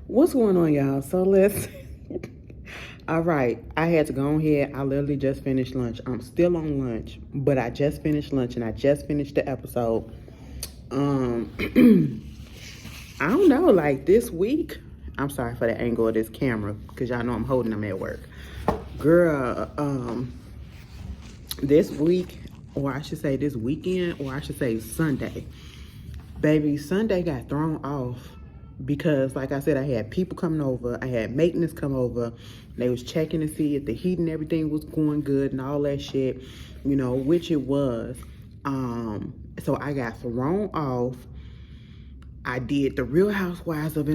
What's going on, y'all? So let's. All right, I had to go ahead. I literally just finished lunch. I'm still on lunch, but I just finished lunch and I just finished the episode. Um, I don't know, like this week. I'm sorry for the angle of this camera because y'all know I'm holding them at work. Girl, this week, or I should say this weekend, or I should say Sunday. Baby, Sunday got thrown off because, like I said, I had people coming over. I had maintenance come over. They was checking to see if the heat and everything was going good and all that shit, which it was. So I got thrown off. I did the Real Housewives of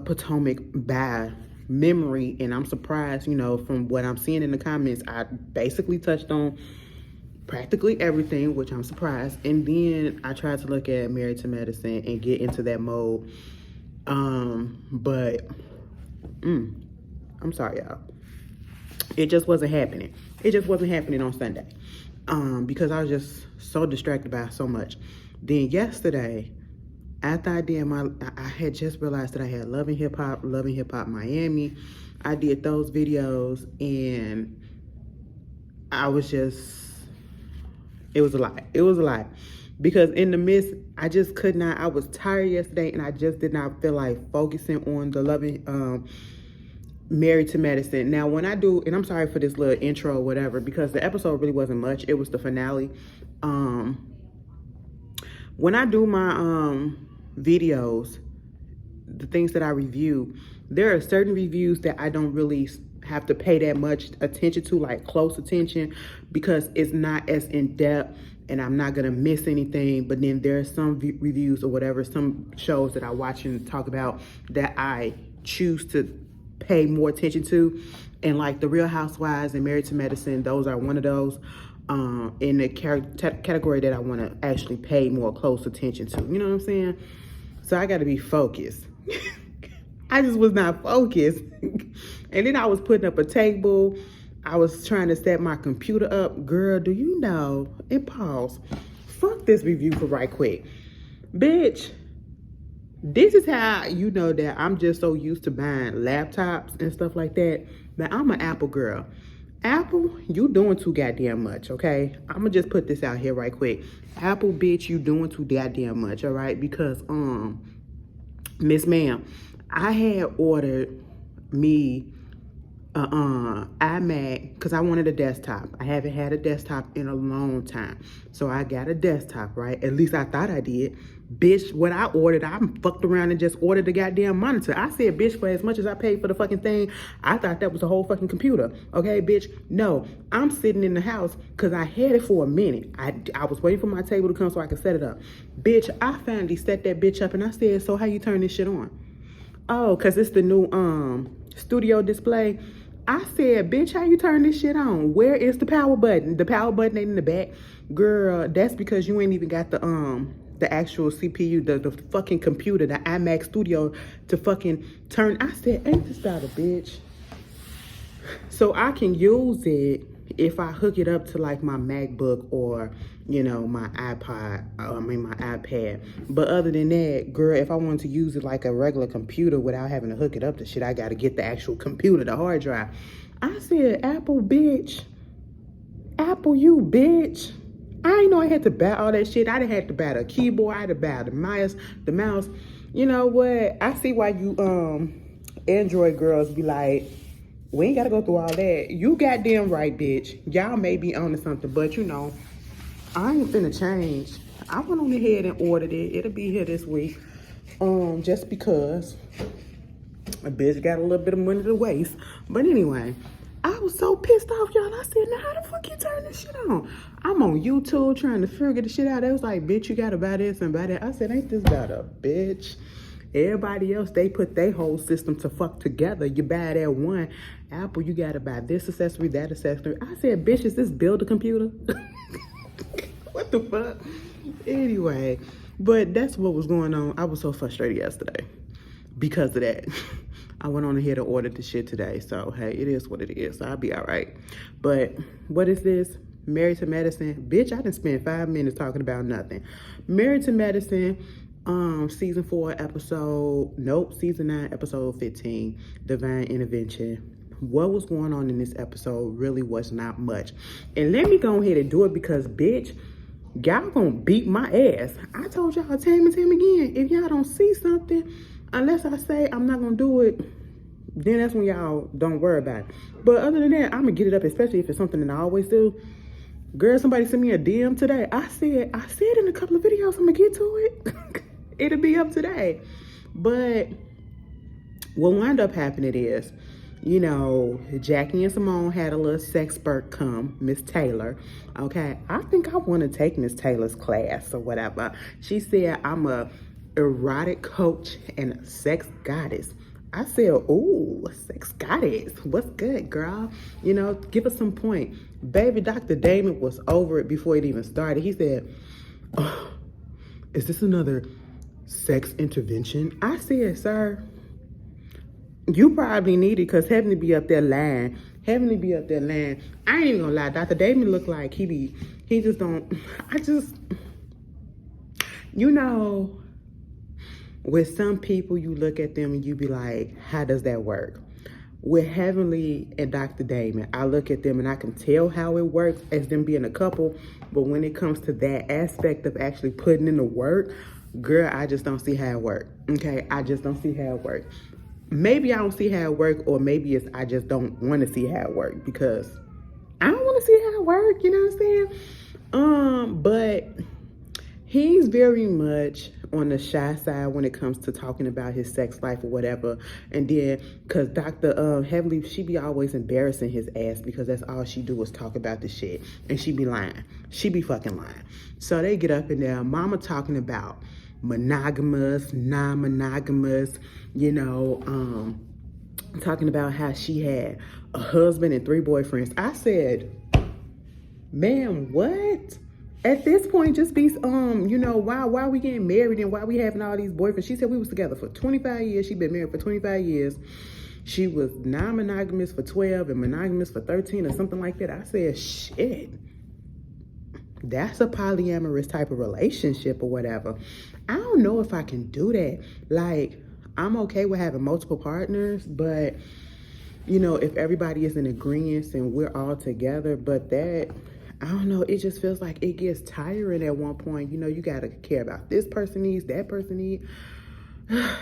Potomac by memory, and I'm surprised, from what I'm seeing in the comments, I basically touched on practically everything, which I'm surprised. And then I tried to look at Married to Medicine and get into that mode. But I'm sorry, y'all. It just wasn't happening. It just wasn't happening on Sunday. Because I was just so distracted by so much. Then yesterday, after I had just realized that I had Love and Hip Hop Miami. I did those videos and I was just, it was a lot. It was a lot. Because in the midst, I just could not, I was tired yesterday and I just did not feel like focusing on the Married to Medicine. Now, when I do, and I'm sorry for this little intro or whatever, because the episode really wasn't much. It was the finale. When I do my videos, the things that I review, there are certain reviews that I don't really have to pay that much attention to, like close attention, because it's not as in-depth and I'm not gonna miss anything. But then there are some reviews or whatever, some shows that I watch and talk about that I choose to pay more attention to, and like the Real Housewives and Married to Medicine, those are one of those in the category that I want to actually pay more close attention to. You know what I'm saying? So I got to be focused. I just was not focused. And then I was putting up a table. I was trying to set my computer up. Girl, do you know? And pause. Fuck this review for right quick. Bitch, this is how you know that I'm just so used to buying laptops and stuff like that. But I'm an Apple girl. Apple, you doing too goddamn much, okay? I'm gonna just put this out here right quick. Apple, bitch, you doing too goddamn much, all right? Because, Miss Ma'am, I had ordered me iMac because I wanted a desktop. I haven't had a desktop in a long time. So I got a desktop, right? At least I thought I did. Bitch, what I ordered, I fucked around and just ordered the goddamn monitor. I said, bitch, for as much as I paid for the fucking thing, I thought that was a whole fucking computer. Okay, bitch? No, I'm sitting in the house because I had it for a minute. I was waiting for my table to come so I could set it up. Bitch, I finally set that bitch up and I said, so how you turn this shit on? Oh, because it's the new studio display. I said, bitch, how you turn this shit on? Where is the power button? The power button ain't in the back. Girl, that's because you ain't even got the actual CPU, the fucking computer, the iMac Studio to fucking turn. I said, ain't this about a bitch? So I can use it if I hook it up to like my MacBook or, my my iPad. But other than that, girl, if I wanted to use it like a regular computer without having to hook it up to shit, I got to get the actual computer, the hard drive. I said, Apple, bitch. Apple, you bitch. I didn't know I had to buy all that shit. I didn't have to buy the keyboard. I had to buy the mouse. You know what? I see why you Android girls be like, we ain't got to go through all that. You goddamn right, bitch. Y'all may be on to something, but I ain't finna change. I went on ahead and ordered it. It'll be here this week. Just because a bitch got a little bit of money to waste. But anyway, I was so pissed off, y'all. I said, now how the fuck you turn this shit on? I'm on YouTube trying to figure the shit out. They was like, bitch, you gotta buy this and buy that. I said, ain't this about a bitch? Everybody else, they put their whole system to fuck together. You buy that one. Apple, you gotta buy this accessory, that accessory. I said, bitch, is this build a computer? What the fuck? Anyway, but that's what was going on. I was so frustrated yesterday because of that. I went on ahead and ordered the shit today. So, hey, it is what it is. So I'll be all right. But what is this? Married to Medicine? Bitch, I didn't spend 5 minutes talking about nothing. Married to Medicine, Season 4, season 9, episode 15, Divine Intervention. What was going on in this episode really was not much. And let me go ahead and do it because, bitch, y'all gonna beat my ass. I told y'all time and time again, if y'all don't see something, unless I say I'm not gonna do it, then that's when y'all don't worry about it. But other than that, I'm gonna get it up, especially if it's something that I always do. Girl, somebody sent me a DM today. I said in a couple of videos, I'm gonna get to it. It'll be up today. But what wound up happening is, you know, Jackie and Simone had a little sex spurt come, Miss Taylor. Okay, I think I want to take Miss Taylor's class or whatever. She said I'm a erotic coach and a sex goddess. I said, ooh, sex goddess. What's good, girl? You know, give us some point. Baby, Dr. Damon was over it before it even started. He said, oh, is this another sex intervention? I said, sir, you probably need it because Heavenly be up there lying. Heavenly be up there lying. I ain't even gonna lie. Dr. Damon look like he just don't, you know, with some people, you look at them and you be like, how does that work? With Heavenly and Dr. Damon, I look at them and I can tell how it works as them being a couple. But when it comes to that aspect of actually putting in the work, girl, I just don't see how it works. Okay, I just don't see how it works. Maybe I don't see how it works, or maybe it's I just don't want to see how it works because I don't want to see how it works. You know what I'm saying? But he's very much on the shy side when it comes to talking about his sex life or whatever. And then, because Dr. Heavenly, she be always embarrassing his ass because that's all she do is talk about the shit. And she be lying. She be fucking lying. So they get up in there, mama talking about monogamous, non-monogamous, you know, talking about how she had a husband and 3 boyfriends. I said, man, what? At this point, just be, you know, why we getting married and why we having all these boyfriends? She said we was together for 25 years. She been married for 25 years. She was non-monogamous for 12 and monogamous for 13 or something like that. I said, shit, that's a polyamorous type of relationship or whatever. I don't know if I can do that. Like, I'm okay with having multiple partners, but, you know, if everybody is in agreement and we're all together, but that, I don't know, it just feels like it gets tiring at one point. You know, you got to care about this person needs, that person needs.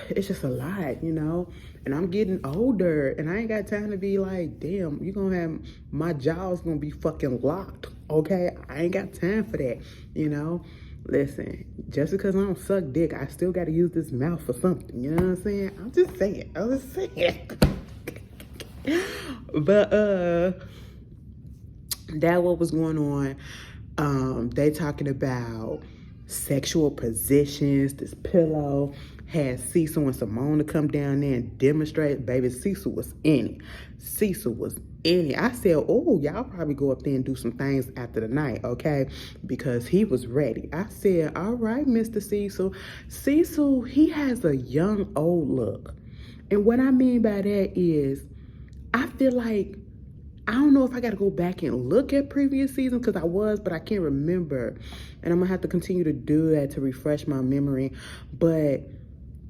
It's just a lot, you know? And I'm getting older and I ain't got time to be like, damn, you gonna have, my jaw's gonna be fucking locked, okay? I ain't got time for that, you know? Listen, just because I don't suck dick, I still got to use this mouth for something, you know what I'm saying? I'm just saying. But, that what was going on. They talking about sexual positions. This pillow had Cecil and Simone to come down there and demonstrate. Baby, Cecil was in it. Cecil was in it. I said, oh, y'all probably go up there and do some things after the night, okay? Because he was ready. I said, all right, Mr. Cecil. Cecil, he has a young, old look. And what I mean by that is, I feel like, I don't know if I got to go back and look at previous seasons because I was, but I can't remember. And I'm going to have to continue to do that to refresh my memory. But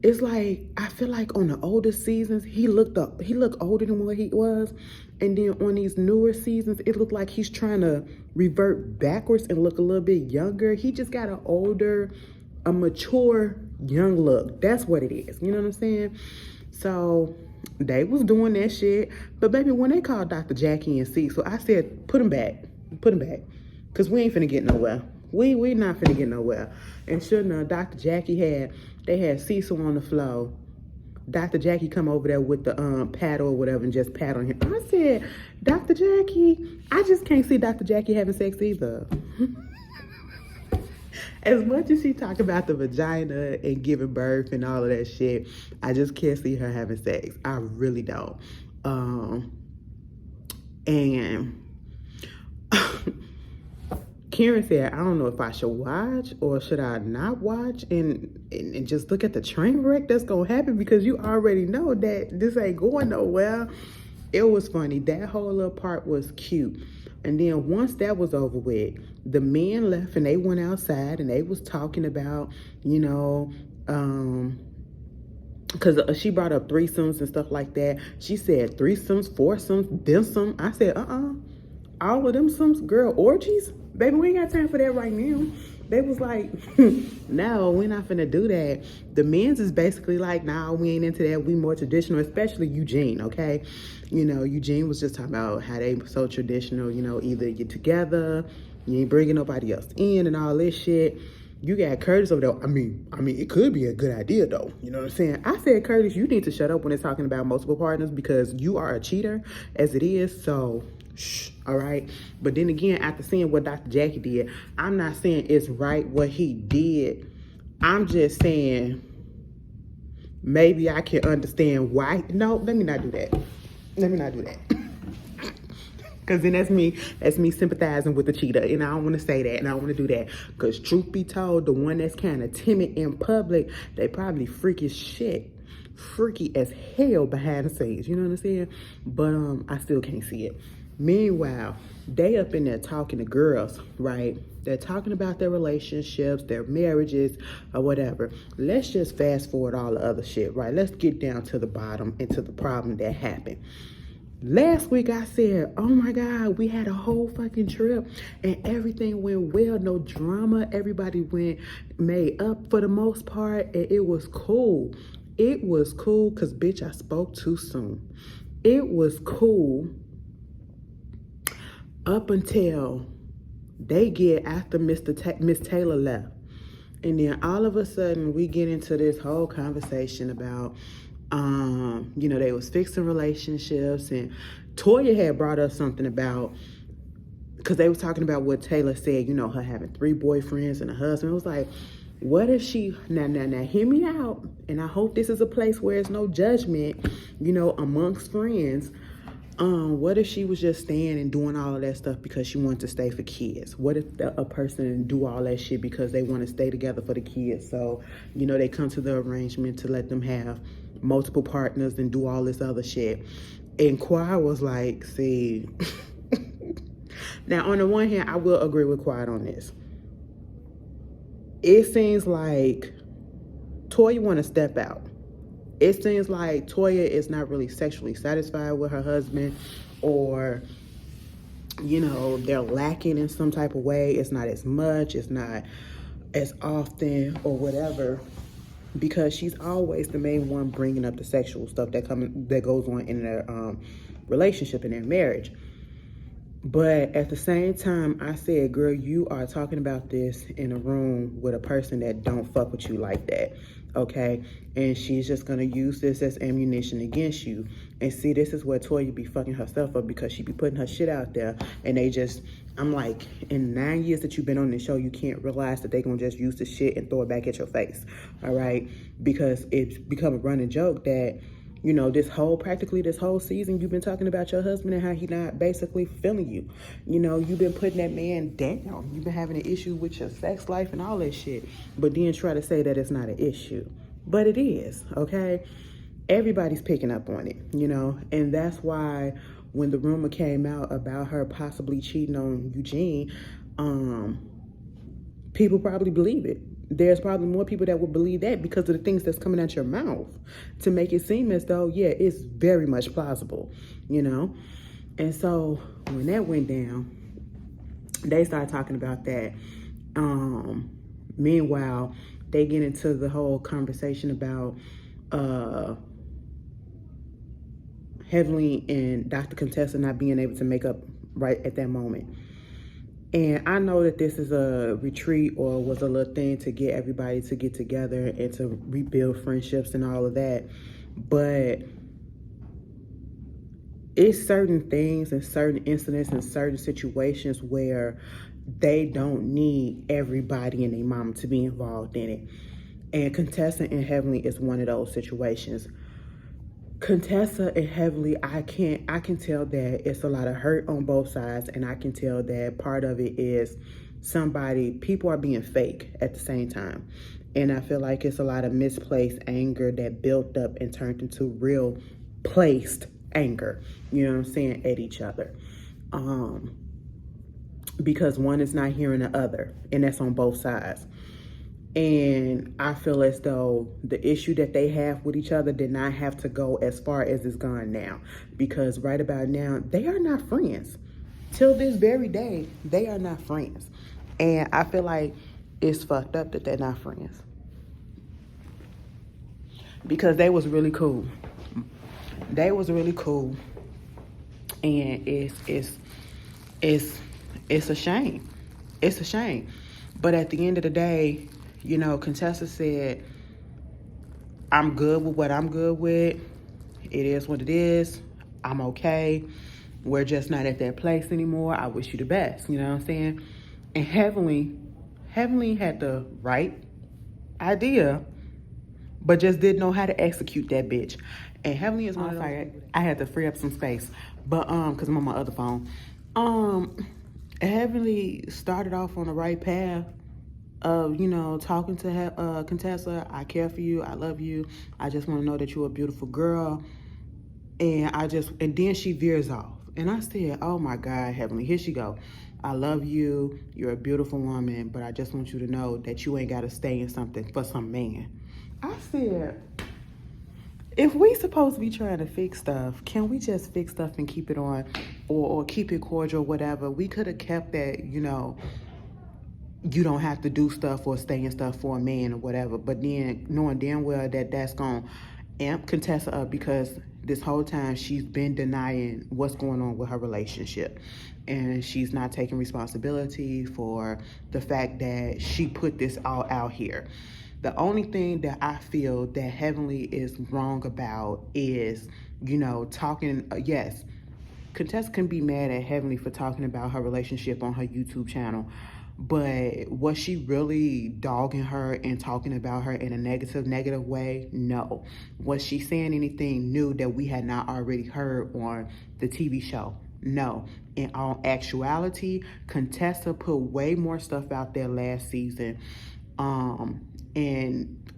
it's like, I feel like on the older seasons, he looked older than what he was. And then on these newer seasons, it looked like he's trying to revert backwards and look a little bit younger. He just got an older, a mature, young look. That's what it is. You know what I'm saying? So they was doing that shit. But baby, when they called Dr. Jackie and Cecil, I said, put him back. Put him back. Because we ain't finna get nowhere. We not finna get nowhere. And sure enough, Dr. Jackie they had Cecil on the floor. Dr. Jackie come over there with the paddle or whatever and just pat on him. I said, Dr. Jackie, I just can't see Dr. Jackie having sex either. As much as she talk about the vagina and giving birth and all of that shit, I just can't see her having sex. I really don't. And Karen said, I don't know if I should watch or should I not watch and just look at the train wreck that's going to happen because you already know that this ain't going nowhere. It was funny. That whole little part was cute. And then once that was over with, the men left and they went outside and they was talking about, you know, Because she brought up threesomes and stuff like that. She said threesomes, foursomes, them some. I said, all of them some girl orgies? Baby, we ain't got time for that right now. They was like, no, we're not finna do that. The men's is basically like, nah, we ain't into that. We more traditional, especially Eugene, okay? You know, Eugene was just talking about how they so traditional, you know, either you're together, you ain't bringing nobody else in and all this shit. You got Curtis over there. I mean, it could be a good idea though. You know what I'm saying? I said, Curtis, you need to shut up when it's talking about multiple partners because you are a cheater as it is. So, shh, all right? But then again, after seeing what Dr. Jackie did, I'm not saying it's right what he did. I'm just saying maybe I can understand why. No, let me not do that. Let me not do that. Because then that's me sympathizing with the cheater. And I don't want to say that and I don't want to do that. Because truth be told, the one that's kind of timid in public, they probably freaky as shit. Freaky as hell behind the scenes. You know what I'm saying? But I still can't see it. Meanwhile, they up in there talking to girls, right? They're talking about their relationships, their marriages, or whatever. Let's just fast forward all the other shit, right? Let's get down to the bottom and to the problem that happened. Last week I said, oh my God, we had a whole fucking trip and everything went well, no drama. Everybody made up for the most part and it was cool. It was cool because bitch, I spoke too soon. It was cool up until they get after Miss Taylor left. And then all of a sudden we get into this whole conversation about you know, they was fixing relationships and Toya had brought up something about, because they was talking about what Taylor said, you know, her having 3 boyfriends and a husband. It was like, what if she, now, hear me out. And I hope this is a place where it's no judgment, you know, amongst friends. What if she was just staying and doing all of that stuff because she wanted to stay for kids? What if a person do all that shit because they want to stay together for the kids? So, you know, they come to the arrangement to let them have multiple partners and do all this other shit. And Quiet was like, see, now on the one hand, I will agree with Quiet on this. It seems like Toya want to step out. It seems like Toya is not really sexually satisfied with her husband, or, you know, they're lacking in some type of way. It's not as much, it's not as often or whatever, because she's always the main one bringing up the sexual stuff that goes on in their relationship, in their marriage. But at the same time, I said, girl, you are talking about this in a room with a person that don't fuck with you like that, okay? And she's just gonna use this as ammunition against you. And see, this is where Toya be fucking herself up, because she be putting her shit out there, and they just, I'm like, in 9 years that you've been on this show, you can't realize that they gonna just use the shit and throw it back at your face, all right? Because it's become a running joke that, you know, practically this whole season, you've been talking about your husband and how he not basically feeling you. You know, you've been putting that man down. You've been having an issue with your sex life and all that shit. But then try to say that it's not an issue. But it is, okay? Everybody's picking up on it, you know? And that's why when the rumor came out about her possibly cheating on Eugene, people probably believe it. There's probably more people that would believe that because of the things that's coming out your mouth to make it seem as though, yeah, it's very much plausible, you know? And so when that went down, they started talking about that. Meanwhile, they get into the whole conversation about Heavenly and Dr. Contessa not being able to make up right at that moment. And I know that this is a retreat or was a little thing to get everybody to get together and to rebuild friendships and all of that. But it's certain things and certain incidents and certain situations where they don't need everybody and their mama to be involved in it. And Contessa and Heavenly is one of those situations. Contessa and Heavenly, I can tell that it's a lot of hurt on both sides, and I can tell that part of it is people are being fake at the same time. And I feel like it's a lot of misplaced anger that built up and turned into real placed anger, you know what I'm saying, at each other. Because one is not hearing the other, and that's on both sides. And I feel as though the issue that they have with each other did not have to go as far as it's gone now. Because right about now, they are not friends. Till this very day, they are not friends. And I feel like it's fucked up that they're not friends. Because they was really cool. They was really cool. And it's a shame. It's a shame. But at the end of the day, you know, Contessa said, I'm good with what I'm good with. It is what it is. I'm okay. We're just not at that place anymore. I wish you the best. You know what I'm saying? And Heavenly had the right idea, but just didn't know how to execute that bitch. And Heavenly is one of those. I had to free up some space, but because I'm on my other phone. Heavenly started off on the right path of, you know, talking to Contessa. I care for you. I love you. I just want to know that you're a beautiful girl. And then she veers off. And I said, oh my God, Heavenly, here she go. I love you. You're a beautiful woman, but I just want you to know that you ain't got to stay in something for some man. I said, if we supposed to be trying to fix stuff, can we just fix stuff and keep it on or keep it cordial, whatever? We could have kept that, you know, you don't have to do stuff or stay in stuff for a man or whatever. But then knowing damn well that that's going to amp Contessa up, because this whole time she's been denying what's going on with her relationship. And she's not taking responsibility for the fact that she put this all out here. The only thing that I feel that Heavenly is wrong about is, you know, talking, yes, Contessa can be mad at Heavenly for talking about her relationship on her YouTube channel, but was she really dogging her and talking about her in a negative way? No. Was she saying anything new that we had not already heard on the TV show? No. In all actuality, Contessa put way more stuff out there last season. And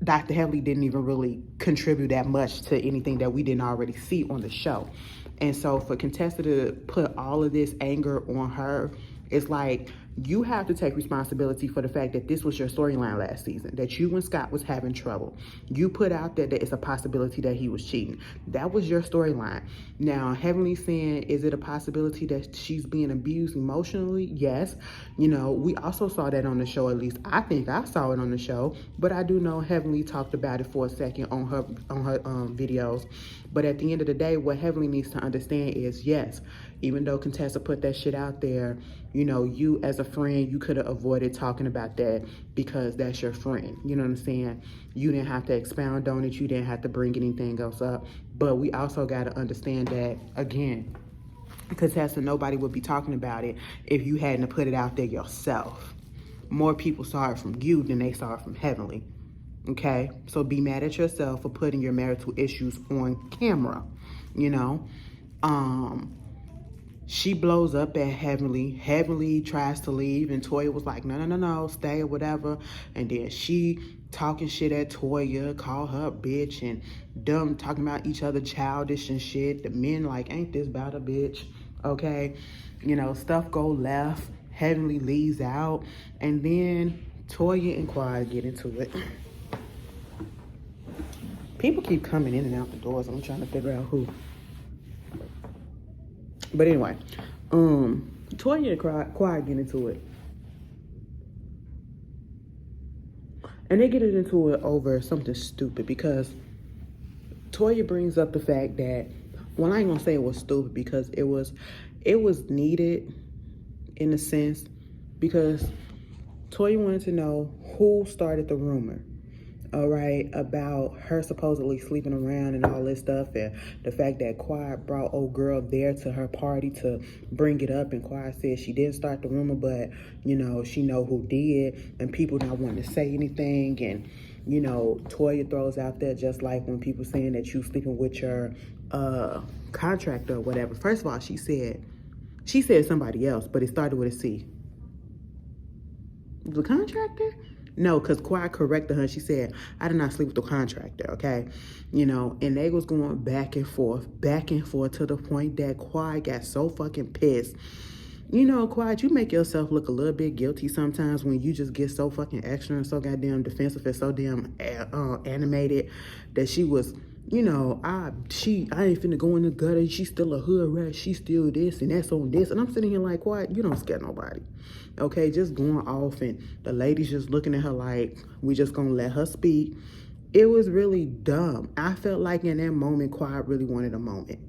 Dr. Heavenly didn't even really contribute that much to anything that we didn't already see on the show. And so for Contessa to put all of this anger on her, it's like, you have to take responsibility for the fact that this was your storyline last season, that you and Scott was having trouble. You put out there that it's a possibility that he was cheating. That was your storyline. Now, Heavenly saying, is it a possibility that she's being abused emotionally? Yes. You know, we also saw that on the show, at least I think I saw it on the show, but I do know Heavenly talked about it for a second on her videos. But at the end of the day, what Heavenly needs to understand is, yes, even though Contessa put that shit out there, you know, you as a friend, you could have avoided talking about that because that's your friend. You know what I'm saying? You didn't have to expound on it. You didn't have to bring anything else up. But we also got to understand that, again, Contessa, nobody would be talking about it if you hadn't put it out there yourself. More people saw it from you than they saw it from Heavenly. Okay? So be mad at yourself for putting your marital issues on camera, you know? She blows up at Heavenly. Heavenly tries to leave, and Toya was like, no, stay or whatever. And then she talking shit at Toya, call her a bitch, and them talking about each other childish and shit. The men like, ain't this about a bitch? Okay? You know, stuff go left. Heavenly leaves out. And then Toya and Quad get into it. People keep coming in and out the doors. I'm trying to figure out who. But anyway, Toya and Quad get into it. And they get into it over something stupid, because Toya brings up the fact that, well, I ain't gonna say it was stupid, because it was needed in a sense, because Toya wanted to know who started the rumor. All right, about her supposedly sleeping around and all this stuff, and the fact that Quad brought old girl there to her party to bring it up, and Quad said she didn't start the rumor, but, you know, she know who did, and people not wanting to say anything. And, you know, Toya throws out there, just like when people saying that you sleeping with your contractor or whatever. First of all, she said somebody else, but it started with a C. The contractor? No, because Quad corrected her. She said, I did not sleep with the contractor, okay? You know, and they was going back and forth to the point that Quad got so fucking pissed You know, Quad, you make yourself look a little bit guilty sometimes when you just get so fucking extra and so goddamn defensive and so damn animated that she was, you know, I ain't finna go in the gutter. She's still a hood rat. She's still this and that's on this. And I'm sitting here like, Quad, you don't scare nobody. Okay, just going off and the ladies just looking at her like, we just gonna let her speak. It was really dumb. I felt like in that moment, Quad really wanted a moment.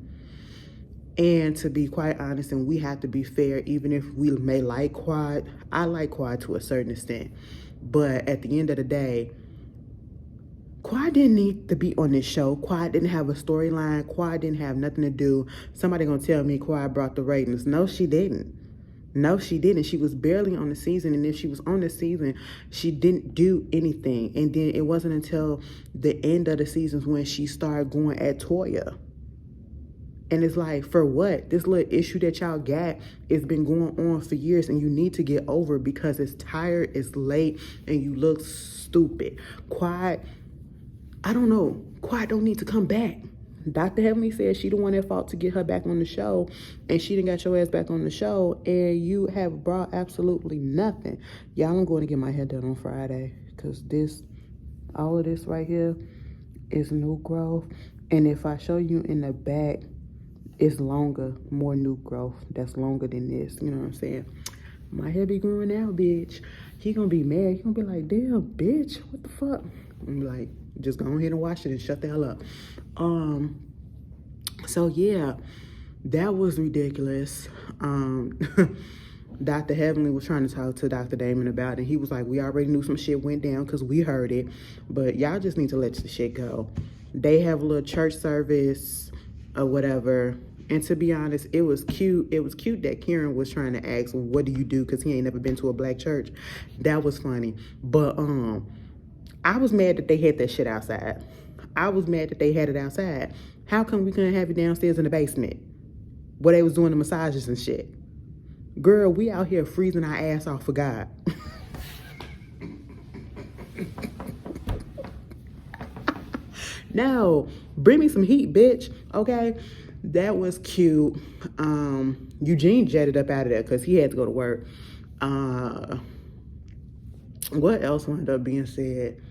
And to be quite honest, and we have to be fair, even if we may like Quad, I like Quad to a certain extent. But at the end of the day, Quad didn't need to be on this show. Quad didn't have a storyline. Quad didn't have nothing to do. Somebody gonna tell me Quad brought the ratings. No, she didn't. No, she didn't. She was barely on the season. And if she was on the season, she didn't do anything. And then it wasn't until the end of the seasons when she started going at Toya. And it's like, for what? This little issue that y'all got has been going on for years and you need to get over it because it's tired, it's late, and you look stupid. Quad, I don't know. Quad don't need to come back. Dr. Heavenly said she the one at fault to get her back on the show, and she didn't got your ass back on the show, and you have brought absolutely nothing. Y'all, I'm going to get my hair done on Friday because all of this right here is new growth. And if I show you in the back, it's longer, more new growth. That's longer than this. You know what I'm saying? My hair be growing out, bitch. He gonna be mad. He gonna be like, damn, bitch, what the fuck? I'm like, just go ahead and wash it and shut the hell up. So yeah, that was ridiculous. Dr. Heavenly was trying to talk to Dr. Damon about it. And he was like, we already knew some shit went down because we heard it. But y'all just need to let the shit go. They have a little church service or whatever. And to be honest, it was cute. It was cute that Kieran was trying to ask, what do you do? Because he ain't never been to a black church. That was funny. But I was mad that they had that shit outside. I was mad that they had it outside. How come we couldn't have it downstairs in the basement where they was doing the massages and shit? Girl, we out here freezing our ass off for God. No, bring me some heat, bitch. Okay? That was cute. Eugene jetted up out of there because he had to go to work. What else wound up being said?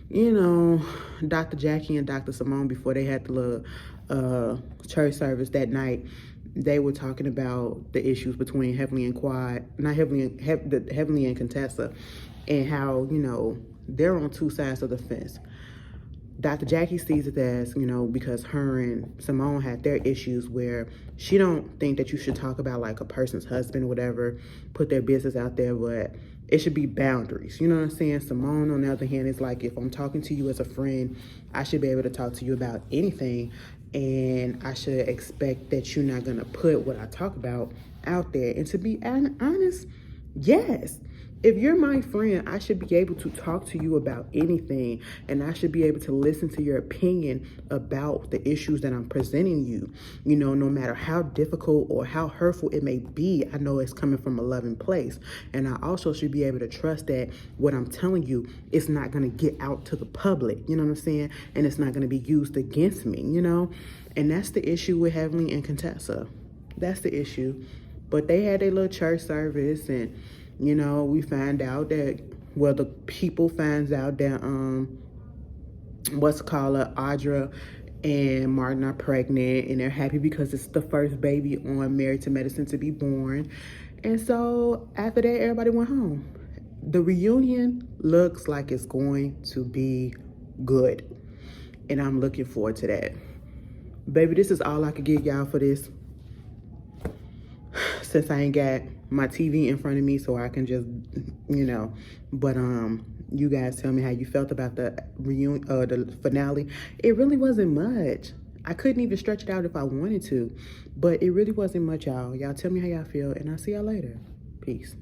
You know, Dr. Jackie and Dr. Simone, before they had the little church service that night, they were talking about the issues between Heavenly and Quad, not Heavenly, Heavenly and Contessa, and how, you know, they're on two sides of the fence. Dr. Jackie sees it as, you know, because her and Simone had their issues where she don't think that you should talk about like a person's husband or whatever, put their business out there, but it should be boundaries. You know what I'm saying? Simone, on the other hand, is like, if I'm talking to you as a friend, I should be able to talk to you about anything, and I should expect that you're not going to put what I talk about out there. And to be honest, yes. If you're my friend, I should be able to talk to you about anything, and I should be able to listen to your opinion about the issues that I'm presenting you. You know, no matter how difficult or how hurtful it may be, I know it's coming from a loving place. And I also should be able to trust that what I'm telling you is not going to get out to the public, you know what I'm saying? And it's not going to be used against me, you know? And that's the issue with Heavenly and Contessa. That's the issue. But they had their little church service, and you know, we find out that, well, the people finds out that, Audra and Martin are pregnant, and they're happy because it's the first baby on Married to Medicine to be born. And so after that, everybody went home. The reunion looks like it's going to be good, and I'm looking forward to that. Baby, this is all I could give y'all for this, since I ain't got my TV in front of me so I can just, you know. But you guys tell me how you felt about the reunion, the finale. It really wasn't much. I couldn't even stretch it out if I wanted to, but it really wasn't much, y'all. Y'all tell me how y'all feel, and I'll see y'all later. Peace.